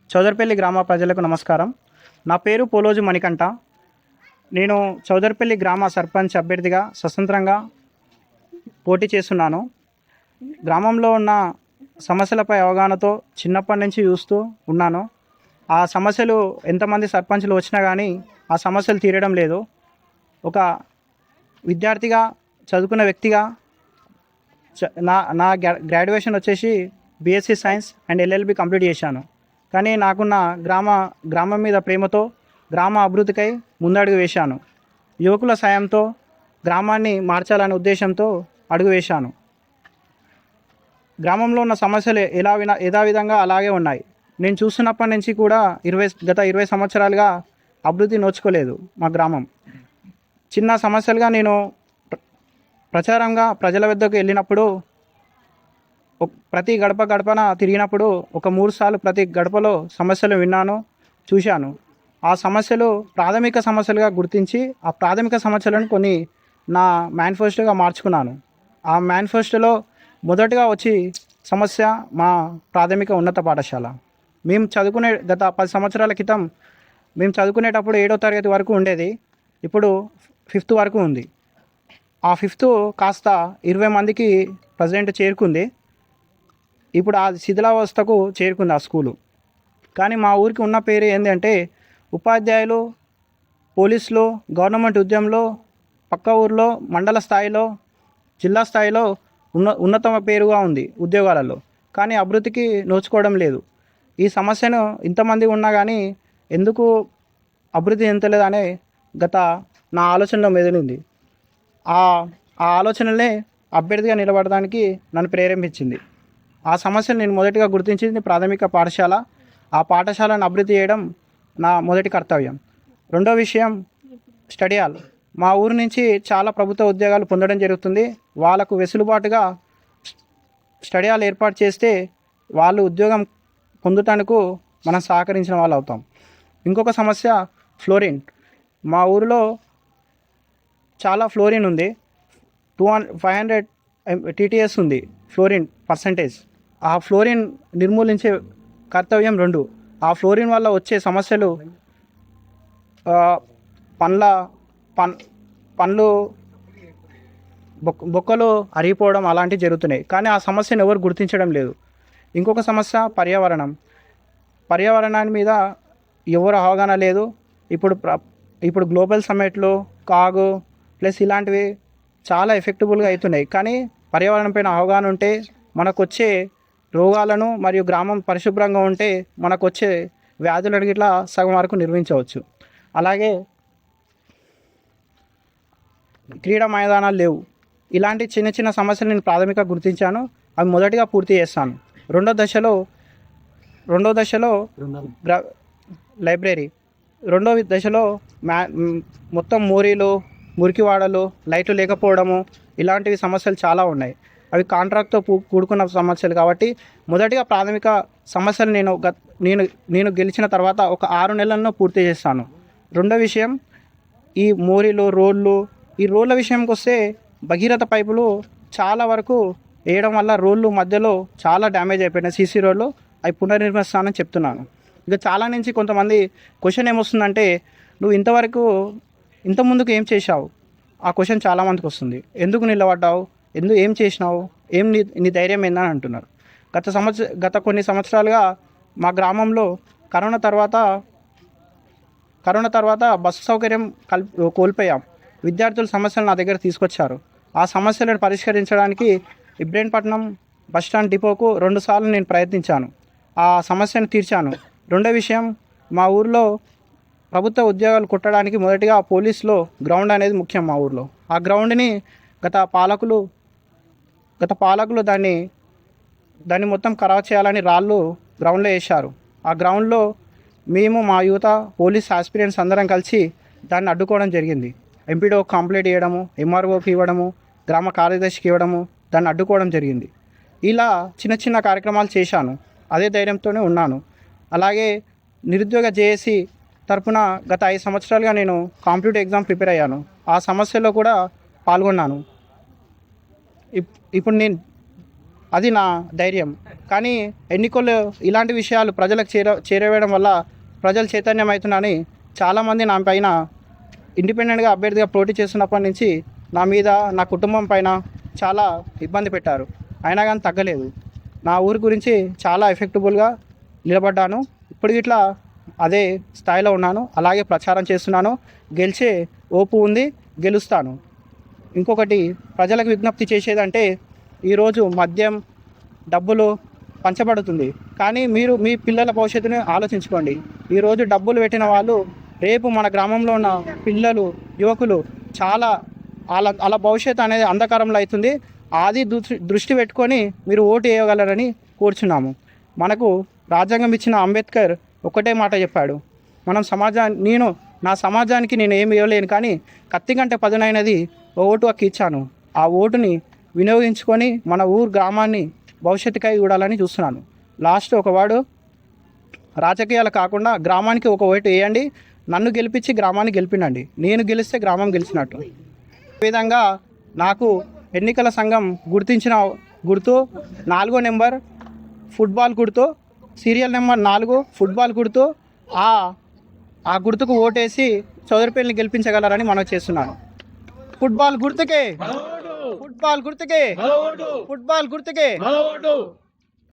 చౌదర్పల్లి గ్రామ ప్రజలకు నమస్కారం. నా పేరు పోలోజు మణికంఠ. నేను చౌదర్పల్లి గ్రామ సర్పంచ్ అభ్యర్థిగా స్వతంత్రంగా పోటీ చేస్తున్నాను. గ్రామంలో ఉన్న సమస్యలపై అవగాహనతో చిన్నప్పటి నుంచి చూస్తూ ఉన్నాను. ఆ సమస్యలు ఎంతమంది సర్పంచ్లు వచ్చినా కానీ ఆ సమస్యలు తీరడం లేదు. ఒక విద్యార్థిగా చదువుకున్న వ్యక్తిగా నా నా గ్రాడ్యుయేషన్ వచ్చేసి BSc science and LLB complete చేశాను. కానీ నాకున్న గ్రామం మీద ప్రేమతో గ్రామ అభివృద్ధికై ముందడుగు వేశాను. యువకుల సాయంతో గ్రామాన్ని మార్చాలనే ఉద్దేశంతో అడుగు వేశాను. గ్రామంలో ఉన్న సమస్యలు యథావిధంగా అలాగే ఉన్నాయి. నేను చూస్తున్నప్పటి నుంచి కూడా గత 20 సంవత్సరాలుగా అభివృద్ధి నోచుకోలేదు. మా గ్రామం చిన్న సమస్యలుగా నేను ప్రచారంగా ప్రజల వద్దకు వెళ్ళినప్పుడు ప్రతి గడపన తిరిగినప్పుడు ఒక 3 సార్లు ప్రతి గడపలో సమస్యలు విన్నాను, చూశాను. ఆ సమస్యలు ప్రాథమిక సమస్యలుగా గుర్తించి ఆ ప్రాథమిక సమస్యలను కొన్ని నా మేనిఫెస్టోగా మార్చుకున్నాను. ఆ మేనిఫెస్టోలో మొదటగా వచ్చి సమస్య మా ప్రాథమిక ఉన్నత పాఠశాల. మేము చదువుకునే గత 10 సంవత్సరాల క్రితం మేము చదువుకునేటప్పుడు 7వ తరగతి వరకు ఉండేది. ఇప్పుడు 5th వరకు ఉంది. ఆ 5th కాస్త 20 మందికి ప్రజెంట్ చేరుకుంది. ఇప్పుడు ఆ శిథిలావస్థకు చేరుకుంది ఆ స్కూలు. కానీ మా ఊరికి ఉన్న పేరు ఏంటంటే ఉపాధ్యాయులు, పోలీసులు, గవర్నమెంట్ ఉద్యమంలో పక్క ఊరిలో మండల స్థాయిలో, జిల్లా స్థాయిలో ఉన్నతమ పేరుగా ఉంది ఉద్యోగాలలో. కానీ అభివృద్ధికి నోచుకోవడం లేదు. ఈ సమస్యను ఇంతమంది ఉన్నా కానీ ఎందుకు అభివృద్ధి చెందలేదనే నా ఆలోచనలో మెదిలింది. ఆ ఆలోచనలే అభ్యర్థిగా నిలబడడానికి నన్ను ప్రేరేపించింది. ఆ సమస్యను నేను మొదటిగా గుర్తించింది ప్రాథమిక పాఠశాల. ఆ పాఠశాలను అభివృద్ధి చేయడం నా మొదటి కర్తవ్యం. రెండో విషయం స్టడీ హాల్. మా ఊరు నుంచి చాలా ప్రభుత్వ ఉద్యోగాలు పొందడం జరుగుతుంది. వాళ్ళకు వెసులుబాటుగా స్టడీ హాల్ ఏర్పాటు చేస్తే వాళ్ళు ఉద్యోగం పొందుటకు మనం సహకరించిన వాళ్ళు అవుతాం. ఇంకొక సమస్య ఫ్లోరిన్. మా ఊరిలో చాలా ఫ్లోరిన్ ఉంది. 500 TTS ఉంది ఫ్లోరిన్ పర్సంటేజ్. ఆ ఫ్లోరిన్ నిర్మూలించే కర్తవ్యం 2. ఆ ఫ్లోరిన్ వల్ల వచ్చే సమస్యలు పండ్లు బొక్కలు అరిగిపోవడం అలాంటివి జరుగుతున్నాయి. కానీ ఆ సమస్యను ఎవరు గుర్తించడం లేదు. ఇంకొక సమస్య పర్యావరణాన్ని మీద ఎవరు అవగాహన లేదు. ఇప్పుడు గ్లోబల్ సమ్మిట్లు, కాగు ప్లస్ ఇలాంటివి చాలా ఎఫెక్టబుల్గా అవుతున్నాయి. కానీ పర్యావరణం పైన అవగాహన ఉంటే మనకు వచ్చే రోగాలను మరియు గ్రామం పరిశుభ్రంగా ఉంటే మనకు వచ్చే వ్యాధులను ఇట్లా సగం వరకు నిర్వహించవచ్చు. అలాగే క్రీడా మైదానాలు లేవు. ఇలాంటి చిన్న చిన్న సమస్యలు నేను ప్రాథమికంగా గుర్తించాను. అవి మొదటిగా పూర్తి చేస్తాను. రెండో దశలో లైబ్రరీ. రెండో దశలో మొత్తం మురికివాడలు, లైట్లు లేకపోవడము ఇలాంటివి సమస్యలు చాలా ఉన్నాయి. అవి కాంట్రాక్ట్తో కూడుకున్న సమస్యలు కాబట్టి మొదటిగా ప్రాథమిక సమస్యలు నేను గెలిచిన తర్వాత ఒక 6 నెలల్లో పూర్తి చేస్తాను. రెండో విషయం ఈ రోడ్ల విషయంకి వస్తే భగీరథ పైపులు చాలా వరకు వేయడం వల్ల రోడ్లు మధ్యలో చాలా డ్యామేజ్ అయిపోయినాయి. సీసీ రోడ్లు అవి పునర్నిర్మిస్తానని చెప్తున్నాను. ఇక చాలా నుంచి కొంతమంది క్వశ్చన్ ఏమొస్తుందంటే నువ్వు ఇంత ముందుకు ఏం చేశావు? ఆ క్వశ్చన్ చాలామందికి వస్తుంది. ఎందుకు నిలబడ్డావు, ఏం చేసినావు, నీ ధైర్యం ఏందని అంటున్నారు. గత కొన్ని సంవత్సరాలుగా మా గ్రామంలో కరోనా తర్వాత బస్సు సౌకర్యం కోల్పోయాం. విద్యార్థుల సమస్యలు నా దగ్గర తీసుకొచ్చారు. ఆ సమస్యలను పరిష్కరించడానికి ఇబ్రహీంపట్నం బస్టాండ్ డిపోకు 2 సార్లు నేను ప్రయత్నించాను. ఆ సమస్యను తీర్చాను. రెండో విషయం మా ఊరిలో ప్రభుత్వ ఉద్యోగాలు కొట్టడానికి మొదటిగా పోలీసులో గ్రౌండ్ అనేది ముఖ్యం మా ఊరిలో. ఆ గ్రౌండ్ని గత పాలకులు దాన్ని మొత్తం ఖరాబ్ చేయాలని రాళ్ళు గ్రౌండ్లో వేశారు. ఆ గ్రౌండ్లో మేము మా యువత పోలీస్ ఆస్పిరెంట్స్ అందరం కలిసి దాన్ని అడ్డుకోవడం జరిగింది. ఎంపీడీఓ కంప్లైంట్ ఇవ్వడము, ఎంఆర్ఓకి ఇవ్వడము, గ్రామ కార్యదర్శికి ఇవ్వడము, దాన్ని అడ్డుకోవడం జరిగింది. ఇలా చిన్న చిన్న కార్యక్రమాలు చేశాను. అదే ధైర్యంతోనే ఉన్నాను. అలాగే నిరుద్యోగ జేఏసీ తరపున గత 5 సంవత్సరాలుగా నేను కాంపిటేటివ్ ఎగ్జామ్ ప్రిపేర్ అయ్యాను. ఆ సమస్యలో కూడా పాల్గొన్నాను. ఇప్పుడు అది నా ధైర్యం. కానీ ఎన్నికల్లో ఇలాంటి విషయాలు ప్రజలకు చేరవేయడం వల్ల ప్రజలు చైతన్యం అవుతున్నారని చాలామంది నా పైన ఇండిపెండెంట్గా అభ్యర్థిగా పోటీ చేస్తున్నప్పటి నుంచి నా మీద, నా కుటుంబం పైన చాలా ఇబ్బంది పెట్టారు. అయినా కానీ తగ్గలేదు. నా ఊరి గురించి చాలా ఎఫెక్టబుల్గా నిలబడ్డాను. ఇప్పుడు ఇట్లా అదే స్థాయిలో ఉన్నాను. అలాగే ప్రచారం చేస్తున్నాను. గెలిచే ఓపు ఉంది, గెలుస్తాను. ఇంకొకటి ప్రజలకు విజ్ఞప్తి చేసేదంటే, ఈరోజు మద్యం, డబ్బులు పంచబడుతుంది. కానీ మీరు మీ పిల్లల భవిష్యత్తుని ఆలోచించుకోండి. ఈరోజు డబ్బులు పెట్టిన వాళ్ళు రేపు మన గ్రామంలో ఉన్న పిల్లలు, యువకులు చాలా అలా భవిష్యత్తు అనేది అంధకారంలో అవుతుంది. అది దృష్టి పెట్టుకొని మీరు ఓటు వేయగలరని కోరుచున్నాము. మనకు రాజ్యాంగం ఇచ్చిన అంబేద్కర్ ఒకటే మాట చెప్పాడు, మనం నా సమాజానికి నేను ఏమి ఇవ్వలేను, కానీ కత్తి కంటే పదునైనది ఓటు హక్కు ఇచ్చాను. ఆ ఓటుని వినియోగించుకొని మన గ్రామాన్ని భవిష్యత్తుకై చూడాలని చూస్తున్నాను. లాస్ట్ ఒక వాడు, రాజకీయాలు కాకుండా గ్రామానికి ఒక ఓటు వేయండి, నన్ను గెలిపించి గ్రామాన్ని గెలిపినండి. నేను గెలిస్తే గ్రామం గెలిచినట్టు. ఈ విధంగా నాకు ఎన్నికల సంఘం గుర్తించిన గుర్తు 4వ నెంబర్ ఫుట్బాల్ గుర్తు, సీరియల్ నెంబర్ 4 ఫుట్బాల్ గుర్తు. ఆ గుర్తుకు ఓటేసి చౌదరిపల్లిని గెలిపించగలరని మనం చేస్తున్నాను. ఫుట్బాల్ గుర్తుకే, ఫుట్బాల్ గుర్తుకే, ఫుట్బాల్ గుర్తుకే.